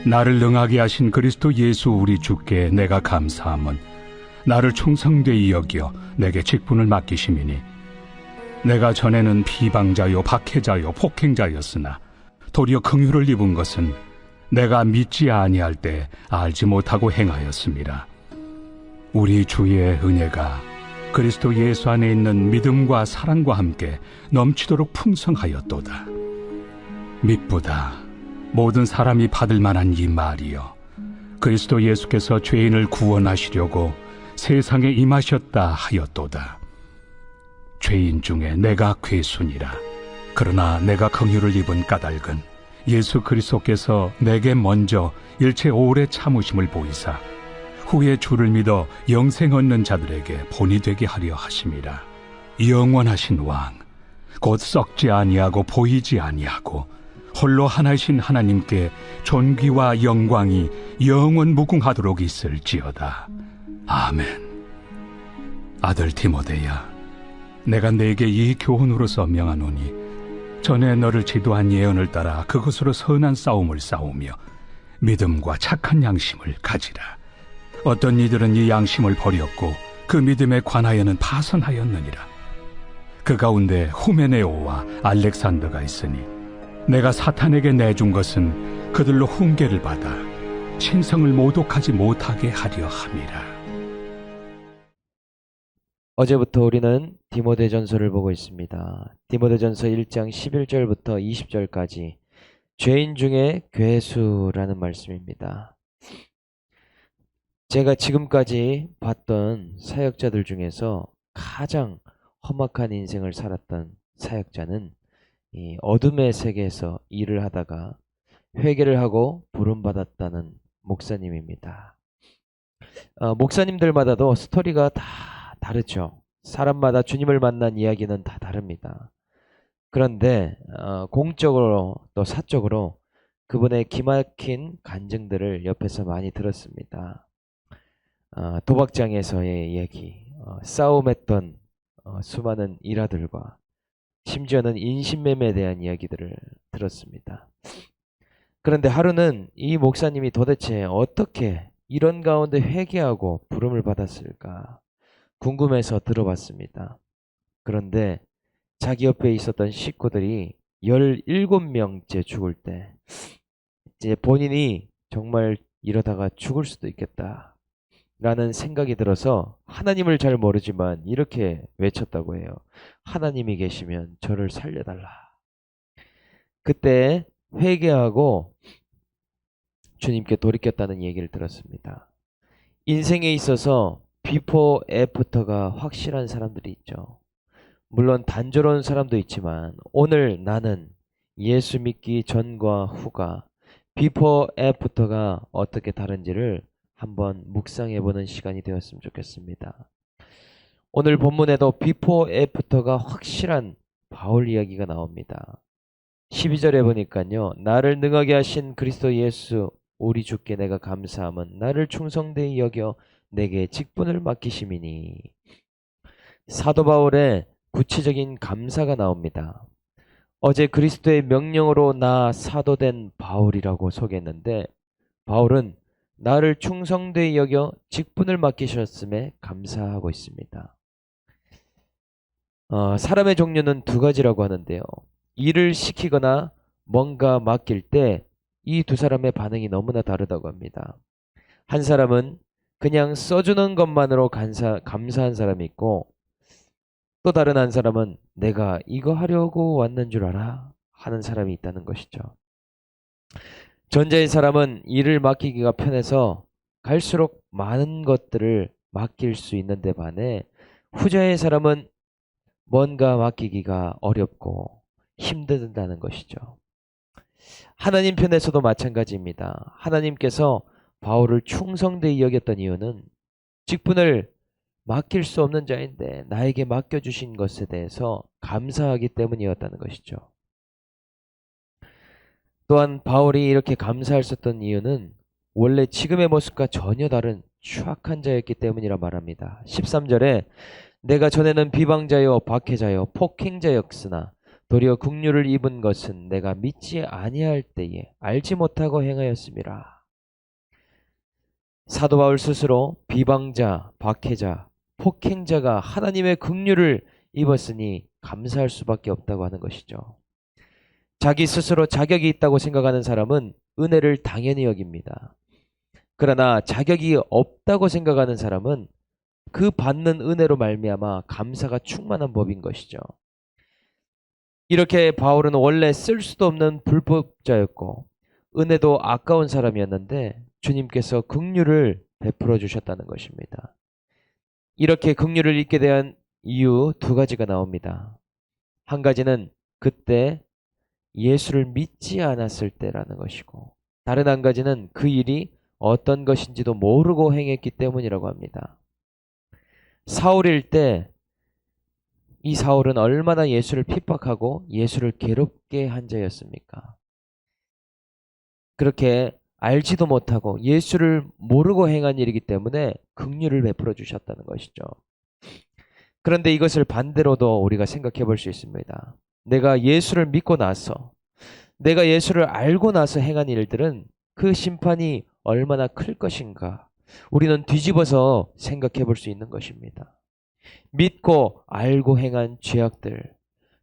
나를 능하게 하신 그리스도 예수 우리 주께 내가 감사함은 나를 충성되이 여겨 내게 직분을 맡기심이니 내가 전에는 비방자요 박해자요 폭행자였으나 도리어 긍휼을 입은 것은 내가 믿지 아니할 때 알지 못하고 행하였습니다. 우리 주의 은혜가 그리스도 예수 안에 있는 믿음과 사랑과 함께 넘치도록 풍성하였도다. 미쁘다. 모든 사람이 받을 만한 이 말이여. 그리스도 예수께서 죄인을 구원하시려고 세상에 임하셨다 하였도다. 죄인 중에 내가 괴순이라. 그러나 내가 긍휼을 입은 까닭은 예수 그리스도께서 내게 먼저 일체 오래 참으심을 보이사 후에 주를 믿어 영생 얻는 자들에게 본이 되게 하려 하심이라. 영원하신 왕, 곧 썩지 아니하고 보이지 아니하고 홀로 하나이신 하나님께 존귀와 영광이 영원 무궁하도록 있을지어다. 아멘. 아들 디모데야, 내가 네게 이 교훈으로서 명하노니 전에 너를 지도한 예언을 따라 그것으로 선한 싸움을 싸우며 믿음과 착한 양심을 가지라. 어떤 이들은 이 양심을 버렸고 그 믿음에 관하여는 파선하였느니라. 그 가운데 후메네오와 알렉산더가 있으니 내가 사탄에게 내준 것은 그들로 훈계를 받아 신성을 모독하지 못하게 하려 함이라. 어제부터 우리는 디모데전서를 보고 있습니다. 디모데전서 1장 11절부터 20절까지 죄인 중에 괴수라는 말씀입니다. 제가 지금까지 봤던 사역자들 중에서 가장 험악한 인생을 살았던 사역자는 이 어둠의 세계에서 일을 하다가 회개를 하고 부름받았다는 목사님입니다. 목사님들마다도 스토리가 다 다르죠. 사람마다 주님을 만난 이야기는 다 다릅니다. 그런데 공적으로 또 사적으로 그분의 기막힌 간증들을 옆에서 많이 들었습니다. 도박장에서의 얘기, 싸움했던 수많은 일화들과 심지어는 인신매매에 대한 이야기들을 들었습니다. 그런데 하루는 이 목사님이 도대체 어떻게 이런 가운데 회개하고 부름을 받았을까 궁금해서 들어봤습니다. 그런데 자기 옆에 있었던 식구들이 17명째 죽을 때 이제 본인이 정말 이러다가 죽을 수도 있겠다 라는 생각이 들어서 하나님을 잘 모르지만 이렇게 외쳤다고 해요. 하나님이 계시면 저를 살려달라. 그때 회개하고 주님께 돌이켰다는 얘기를 들었습니다. 인생에 있어서 비포 애프터가 확실한 사람들이 있죠. 물론 단조로운 사람도 있지만 오늘 나는 예수 믿기 전과 후가 비포 애프터가 어떻게 다른지를 한번 묵상해보는 시간이 되었으면 좋겠습니다. 오늘 본문에도 비포 애프터가 확실한 바울 이야기가 나옵니다. 12절에 보니까요. 나를 능하게 하신 그리스도 예수 우리 주께 내가 감사함은 나를 충성되이 여겨 내게 직분을 맡기심이니. 사도 바울의 구체적인 감사가 나옵니다. 어제 그리스도의 명령으로 나 사도된 바울이라고 소개했는데 바울은 나를 충성되이 여겨 직분을 맡기셨음에 감사하고 있습니다. 사람의 종류는 두 가지라고 하는데요. 일을 시키거나 뭔가 맡길 때 이 두 사람의 반응이 너무나 다르다고 합니다. 한 사람은 그냥 써주는 것만으로 감사한 사람이 있고 또 다른 한 사람은 내가 이거 하려고 왔는 줄 알아? 하는 사람이 있다는 것이죠. 전자의 사람은 일을 맡기기가 편해서 갈수록 많은 것들을 맡길 수 있는데 반해 후자의 사람은 뭔가 맡기기가 어렵고 힘들다는 것이죠. 하나님 편에서도 마찬가지입니다. 하나님께서 바울을 충성되이 여겼던 이유는 직분을 맡길 수 없는 자인데 나에게 맡겨주신 것에 대해서 감사하기 때문이었다는 것이죠. 또한 바울이 이렇게 감사할 수 있었던 이유는 원래 지금의 모습과 전혀 다른 추악한 자였기 때문이라 말합니다. 13절에 내가 전에는 비방자요 박해자요 폭행자였으나 도리어 긍휼을 입은 것은 내가 믿지 아니할 때에 알지 못하고 행하였음이라. 사도 바울 스스로 비방자, 박해자, 폭행자가 하나님의 긍휼을 입었으니 감사할 수밖에 없다고 하는 것이죠. 자기 스스로 자격이 있다고 생각하는 사람은 은혜를 당연히 여깁니다. 그러나 자격이 없다고 생각하는 사람은 그 받는 은혜로 말미암아 감사가 충만한 법인 것이죠. 이렇게 바울은 원래 쓸 수도 없는 불법자였고 은혜도 아까운 사람이었는데 주님께서 긍휼을 베풀어 주셨다는 것입니다. 이렇게 긍휼을 입게 된 이유 두 가지가 나옵니다. 한 가지는 그때 예수를 믿지 않았을 때라는 것이고, 다른 한 가지는 그 일이 어떤 것인지도 모르고 행했기 때문이라고 합니다. 사울일 때 이 사울은 얼마나 예수를 핍박하고 예수를 괴롭게 한 자였습니까? 그렇게 알지도 못하고 예수를 모르고 행한 일이기 때문에 긍휼을 베풀어 주셨다는 것이죠. 그런데 이것을 반대로도 우리가 생각해 볼 수 있습니다. 내가 예수를 믿고 나서, 내가 예수를 알고 나서 행한 일들은 그 심판이 얼마나 클 것인가 우리는 뒤집어서 생각해 볼 수 있는 것입니다. 믿고 알고 행한 죄악들,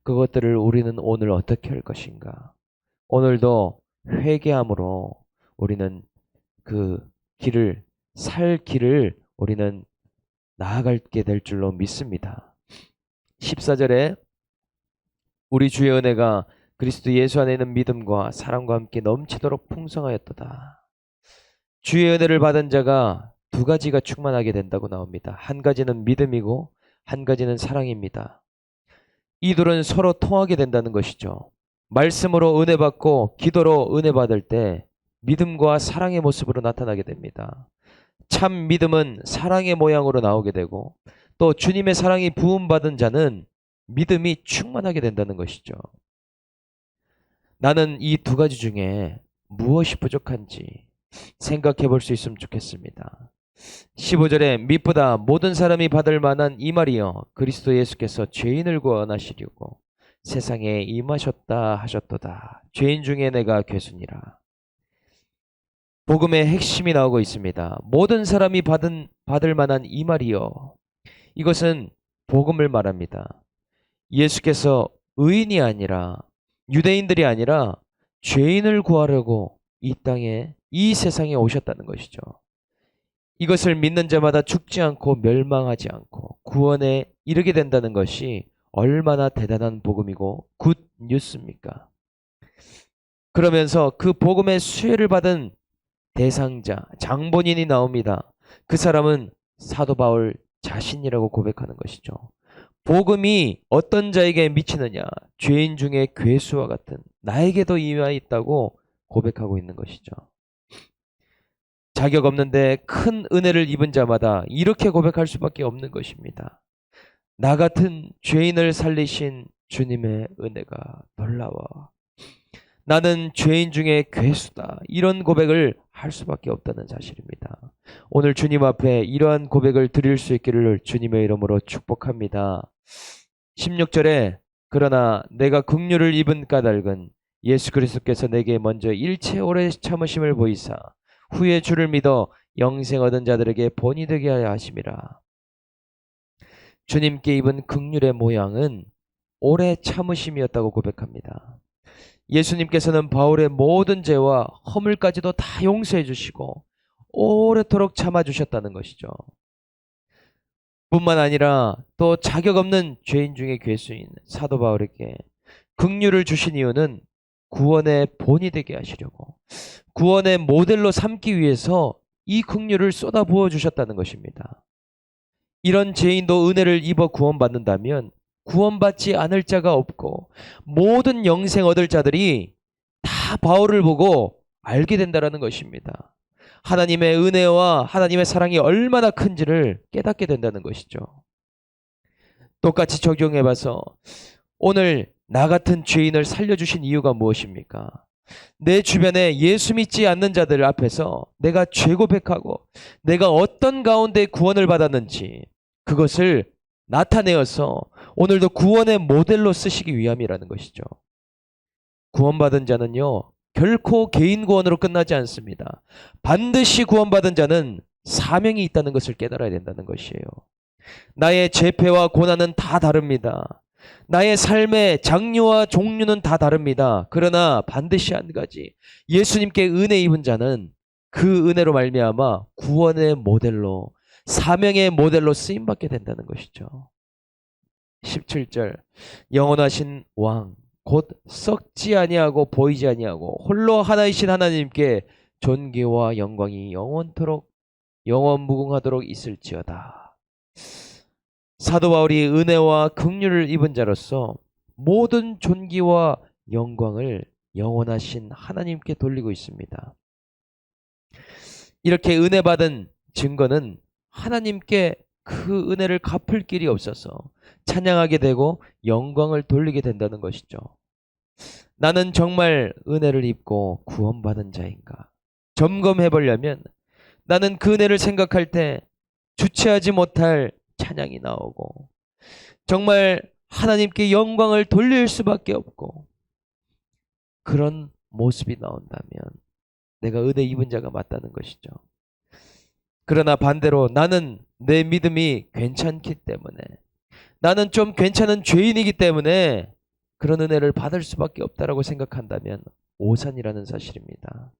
그것들을 우리는 오늘 어떻게 할 것인가? 오늘도 회개함으로 우리는 그 길을, 살 길을 우리는 나아가게 될 줄로 믿습니다. 14절에 우리 주의 은혜가 그리스도 예수 안에 있는 믿음과 사랑과 함께 넘치도록 풍성하였도다. 주의 은혜를 받은 자가 두 가지가 충만하게 된다고 나옵니다. 한 가지는 믿음이고 한 가지는 사랑입니다. 이 둘은 서로 통하게 된다는 것이죠. 말씀으로 은혜 받고 기도로 은혜 받을 때 믿음과 사랑의 모습으로 나타나게 됩니다. 참 믿음은 사랑의 모양으로 나오게 되고 또 주님의 사랑이 부음받은 자는 믿음이 충만하게 된다는 것이죠. 나는 이 두 가지 중에 무엇이 부족한지 생각해 볼 수 있으면 좋겠습니다. 15절에 믿보다 모든 사람이 받을 만한 이 말이여 그리스도 예수께서 죄인을 구원하시려고 세상에 임하셨다 하셨도다. 죄인 중에 내가 괴순이라. 복음의 핵심이 나오고 있습니다. 모든 사람이 받을 만한 이 말이여. 이것은 복음을 말합니다. 예수께서 의인이 아니라 유대인들이 아니라 죄인을 구하려고 이 땅에 이 세상에 오셨다는 것이죠. 이것을 믿는 자마다 죽지 않고 멸망하지 않고 구원에 이르게 된다는 것이 얼마나 대단한 복음이고 굿 뉴스입니까? 그러면서 그 복음의 수혜를 받은 대상자, 장본인이 나옵니다. 그 사람은 사도 바울 자신이라고 고백하는 것이죠. 복음이 어떤 자에게 미치느냐? 죄인 중에 괴수와 같은 나에게도 임하 있다고 고백하고 있는 것이죠. 자격 없는데 큰 은혜를 입은 자마다 이렇게 고백할 수밖에 없는 것입니다. 나 같은 죄인을 살리신 주님의 은혜가 놀라워. 나는 죄인 중에 괴수다. 이런 고백을 할 수밖에 없다는 사실입니다. 오늘 주님 앞에 이러한 고백을 드릴 수 있기를 주님의 이름으로 축복합니다. 16절에 그러나 내가 긍휼을 입은 까닭은 예수 그리스도께서 내게 먼저 일체 오래 참으심을 보이사 후에 주를 믿어 영생 얻은 자들에게 본이 되게 하여 하심이라. 주님께 입은 긍휼의 모양은 오래 참으심이었다고 고백합니다. 예수님께서는 바울의 모든 죄와 허물까지도 다 용서해 주시고 오래도록 참아 주셨다는 것이죠. 뿐만 아니라 또 자격 없는 죄인 중에 괴수인 사도 바울에게 긍휼을 주신 이유는 구원의 본이 되게 하시려고, 구원의 모델로 삼기 위해서 이 긍휼을 쏟아부어 주셨다는 것입니다. 이런 죄인도 은혜를 입어 구원받는다면 구원받지 않을 자가 없고 모든 영생 얻을 자들이 다 바울을 보고 알게 된다는 것입니다. 하나님의 은혜와 하나님의 사랑이 얼마나 큰지를 깨닫게 된다는 것이죠. 똑같이 적용해봐서 오늘 나 같은 죄인을 살려주신 이유가 무엇입니까? 내 주변에 예수 믿지 않는 자들 앞에서 내가 죄 고백하고 내가 어떤 가운데 구원을 받았는지 그것을 나타내어서 오늘도 구원의 모델로 쓰시기 위함이라는 것이죠. 구원받은 자는요 결코 개인 구원으로 끝나지 않습니다. 반드시 구원받은 자는 사명이 있다는 것을 깨달아야 된다는 것이에요. 나의 재패와 고난은 다 다릅니다. 나의 삶의 장류와 종류는 다 다릅니다. 그러나 반드시 한 가지, 예수님께 은혜 입은 자는 그 은혜로 말미암아 구원의 모델로, 사명의 모델로 쓰임받게 된다는 것이죠. 17절, 영원하신 왕 곧 썩지 아니하고 보이지 아니하고 홀로 하나이신 하나님께 존귀와 영광이 영원토록 영원무궁하도록 있을지어다. 사도 바울이 은혜와 긍휼을 입은 자로서 모든 존귀와 영광을 영원하신 하나님께 돌리고 있습니다. 이렇게 은혜 받은 증거는 하나님께 그 은혜를 갚을 길이 없어서 찬양하게 되고 영광을 돌리게 된다는 것이죠. 나는 정말 은혜를 입고 구원받은 자인가? 점검해 보려면 나는 그 은혜를 생각할 때 주체하지 못할 찬양이 나오고 정말 하나님께 영광을 돌릴 수밖에 없고 그런 모습이 나온다면 내가 은혜 입은 자가 맞다는 것이죠. 그러나 반대로 나는 내 믿음이 괜찮기 때문에, 나는 좀 괜찮은 죄인이기 때문에 그런 은혜를 받을 수밖에 없다라고 생각한다면 오산이라는 사실입니다.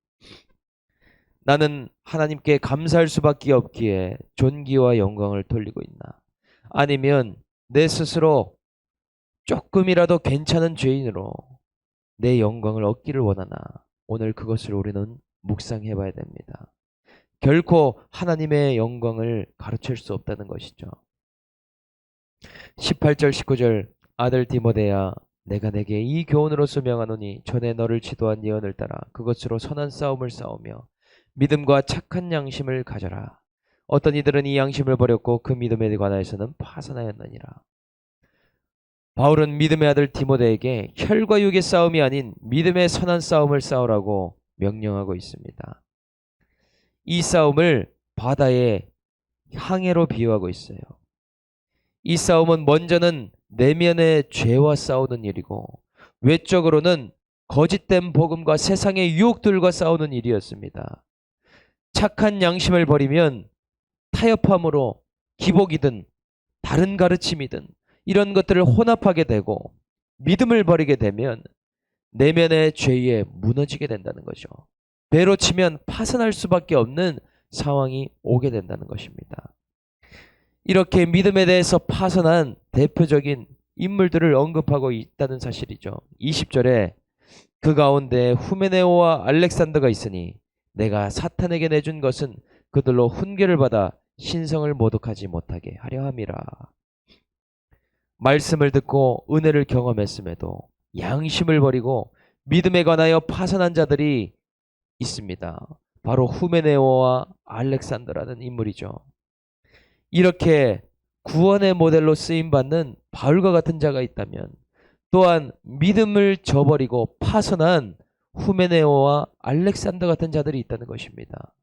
나는 하나님께 감사할 수밖에 없기에 존귀와 영광을 돌리고 있나? 아니면 내 스스로 조금이라도 괜찮은 죄인으로 내 영광을 얻기를 원하나? 오늘 그것을 우리는 묵상해 봐야 됩니다. 결코 하나님의 영광을 가로챌 수 없다는 것이죠. 18절 19절, 아들 디모데야 내가 내게 이 교훈으로서 명하노니 전에 너를 지도한 예언을 따라 그것으로 선한 싸움을 싸우며 믿음과 착한 양심을 가져라. 어떤 이들은 이 양심을 버렸고 그 믿음에 관하여서는 파산하였느니라. 바울은 믿음의 아들 디모데에게 혈과 육의 싸움이 아닌 믿음의 선한 싸움을 싸우라고 명령하고 있습니다. 이 싸움을 바다의 항해로 비유하고 있어요. 이 싸움은 먼저는 내면의 죄와 싸우는 일이고 외적으로는 거짓된 복음과 세상의 유혹들과 싸우는 일이었습니다. 착한 양심을 버리면 타협함으로 기복이든 다른 가르침이든 이런 것들을 혼합하게 되고 믿음을 버리게 되면 내면의 죄에 무너지게 된다는 거죠. 배로 치면 파산할 수밖에 없는 상황이 오게 된다는 것입니다. 이렇게 믿음에 대해서 파산한 대표적인 인물들을 언급하고 있다는 사실이죠. 20절에 그 가운데 후메네오와 알렉산더가 있으니 내가 사탄에게 내준 것은 그들로 훈계를 받아 신성을 모독하지 못하게 하려 함이라. 말씀을 듣고 은혜를 경험했음에도 양심을 버리고 믿음에 관하여 파산한 자들이 있습니다. 바로 후메네오와 알렉산더라는 인물이죠. 이렇게 구원의 모델로 쓰임받는 바울과 같은 자가 있다면 또한 믿음을 저버리고 파선한 후메네오와 알렉산더 같은 자들이 있다는 것입니다.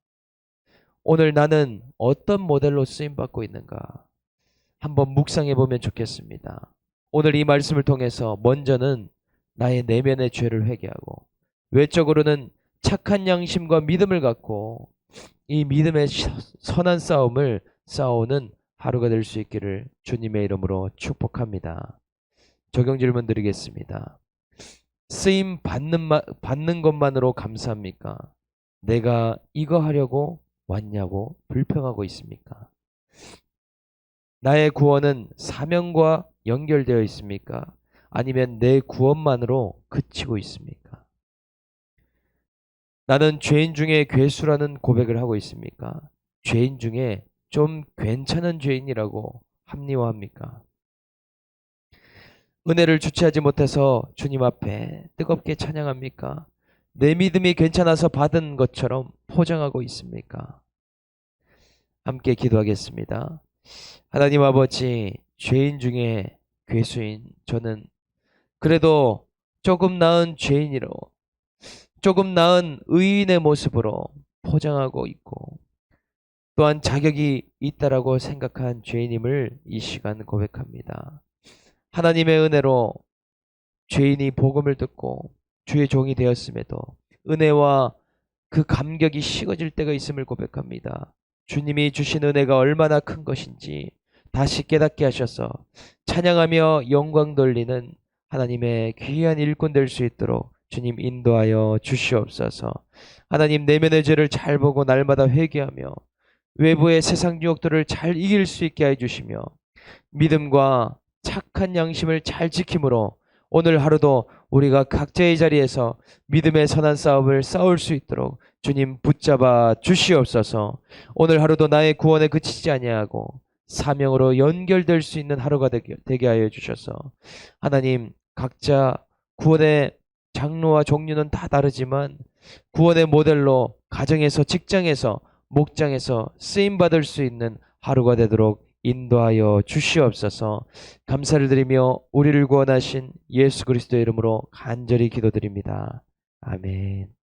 오늘 나는 어떤 모델로 쓰임받고 있는가? 한번 묵상해 보면 좋겠습니다. 오늘 이 말씀을 통해서 먼저는 나의 내면의 죄를 회개하고 외적으로는 착한 양심과 믿음을 갖고 이 믿음의 선한 싸움을 싸우는 하루가 될 수 있기를 주님의 이름으로 축복합니다. 적용 질문 드리겠습니다. 쓰임 받는 것만으로 감사합니까? 내가 이거 하려고 왔냐고 불평하고 있습니까? 나의 구원은 사명과 연결되어 있습니까? 아니면 내 구원만으로 그치고 있습니까? 나는 죄인 중에 괴수라는 고백을 하고 있습니까? 죄인 중에 좀 괜찮은 죄인이라고 합리화합니까? 은혜를 주체하지 못해서 주님 앞에 뜨겁게 찬양합니까? 내 믿음이 괜찮아서 받은 것처럼 포장하고 있습니까? 함께 기도하겠습니다. 하나님 아버지, 죄인 중에 괴수인 저는 그래도 조금 나은 죄인으로, 조금 나은 의인의 모습으로 포장하고 있고 또한 자격이 있다라고 생각한 죄인임을 이 시간 고백합니다. 하나님의 은혜로 죄인이 복음을 듣고 주의 종이 되었음에도 은혜와 그 감격이 식어질 때가 있음을 고백합니다. 주님이 주신 은혜가 얼마나 큰 것인지 다시 깨닫게 하셔서 찬양하며 영광 돌리는 하나님의 귀한 일꾼 될 수 있도록 주님 인도하여 주시옵소서. 하나님, 내면의 죄를 잘 보고 날마다 회개하며 외부의 세상 유혹들을 잘 이길 수 있게 해주시며 믿음과 착한 양심을 잘 지킴으로 오늘 하루도 우리가 각자의 자리에서 믿음의 선한 싸움을 싸울 수 있도록 주님 붙잡아 주시옵소서. 오늘 하루도 나의 구원에 그치지 아니하고 사명으로 연결될 수 있는 하루가 되게 하여 주셔서 하나님, 각자 구원의 장로와 종류는 다 다르지만 구원의 모델로 가정에서, 직장에서, 목장에서 쓰임받을 수 있는 하루가 되도록 인도하여 주시옵소서. 감사를 드리며 우리를 구원하신 예수 그리스도의 이름으로 간절히 기도드립니다. 아멘.